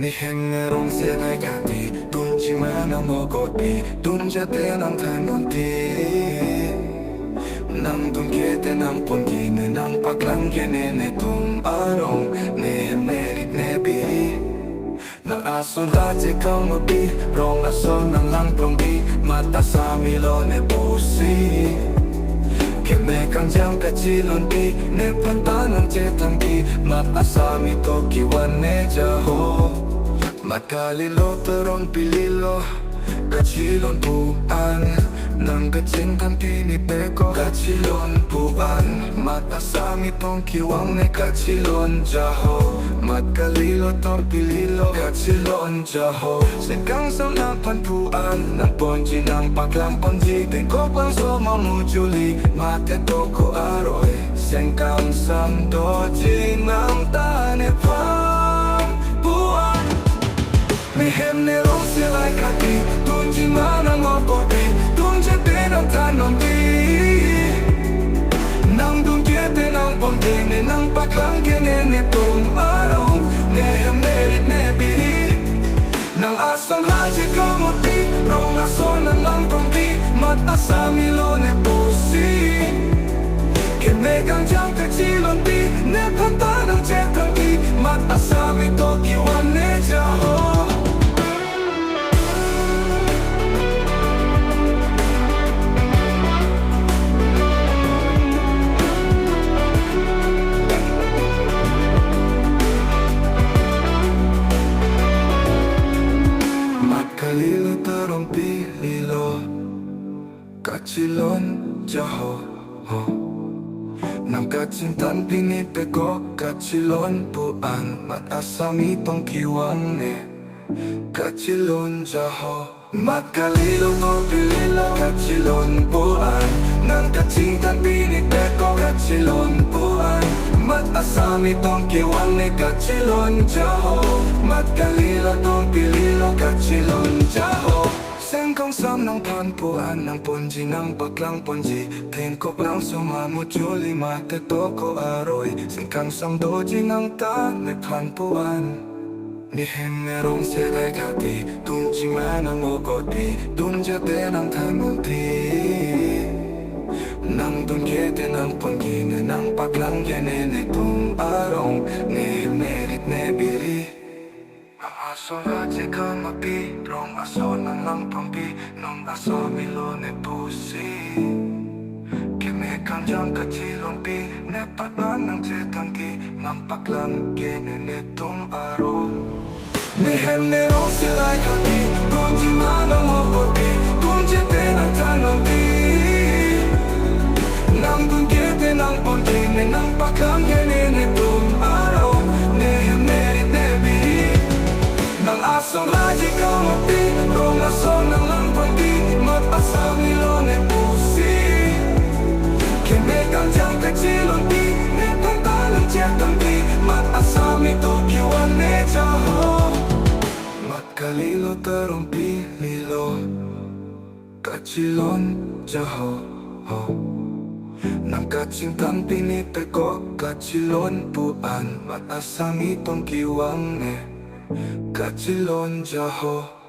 Nihengerong sila'y kati Tunjiman ang mogoti Tunjate ng tanunti Nang tungkete ng pungkine Nang paglangkene netong arong Nehemerit nebiri Nang ason lati kang mabi Rong ason ng lang prongbi Mata sa milo ne pusi Keme kang jang kachilon di Ne pantanang cetang di Mata sa mito kiwan ne jaho Makalilo terong pililo Kachilon puan Nang kacintang tinipeko Kachilon puan Mata sa mitong kiwang ne kachilon jaho Makalilo tong pililo Kachilon jaho Sekang sa lapan puan Nang ponji ng paglang ponji Tengko pang so mamujuli Mate toko aroy Sekang sam doji ng tane pang puan Mihem nerong sila'y kati Tunjiman ang opoti Tunjete ng tanong di Nang dungyete ng pongkene Nang paglangkene nitong araw Nehem nerit nebiri Nang asang haji kamuti Rong ason ng lang pongdi Mata sa milo ne pusi Kinegang jang kachilon di Ne panta ng cetang di Mata sa mito kiwan ne jaho Kalilo terong pililo Kachilon jaho Nang kacintan pinipeko Kachilon puan Matasami tong kiwang ne Kachilon jaho Makalilo to pililo Kachilon puan Nang kacintan pinipeko Kachilon puan Matasami tong kiwang ne Kachilon jaho Makalilo tong pililo Kachilon jaho Sengkong sam ng panpuan Ng ponji ng baklang ponji Tingkop ng sumamujuli Mate toko aroy Sengkang sam doji ng tane panpuan Nihengerong sila'y kati Tunjiman ang ogoti Tunjate ng tanunti Nang dungyete ng pangkine Nang paglangkene netong arong Nehemerit nebiri Ang aso radye ka mapi Rong aso ng lang pampi Nong aso milo ne pusi Kime kang jang kachilong pi Ne patman ng cetangki Nang paglangkene netong arong Nihem nerong sila'y kati Tunjiman ang ogoti Tunjete ng tanong di Nang dungyete ng pongkine Nang paglangkene netong araw Nehem nerit nebiri Nang asong radye ka mapi Rong ason ng lang pangdi Mata sa milo ne pusi Kime kang jang kachilon di Ne pantalang cetang di Mata sa mito kiwan ne jaho Kalilo terong pililo Kachilon jaho Nang kacintang pinipeko Kachilon puan Mata sa mitong kiwang ne Kachilon jaho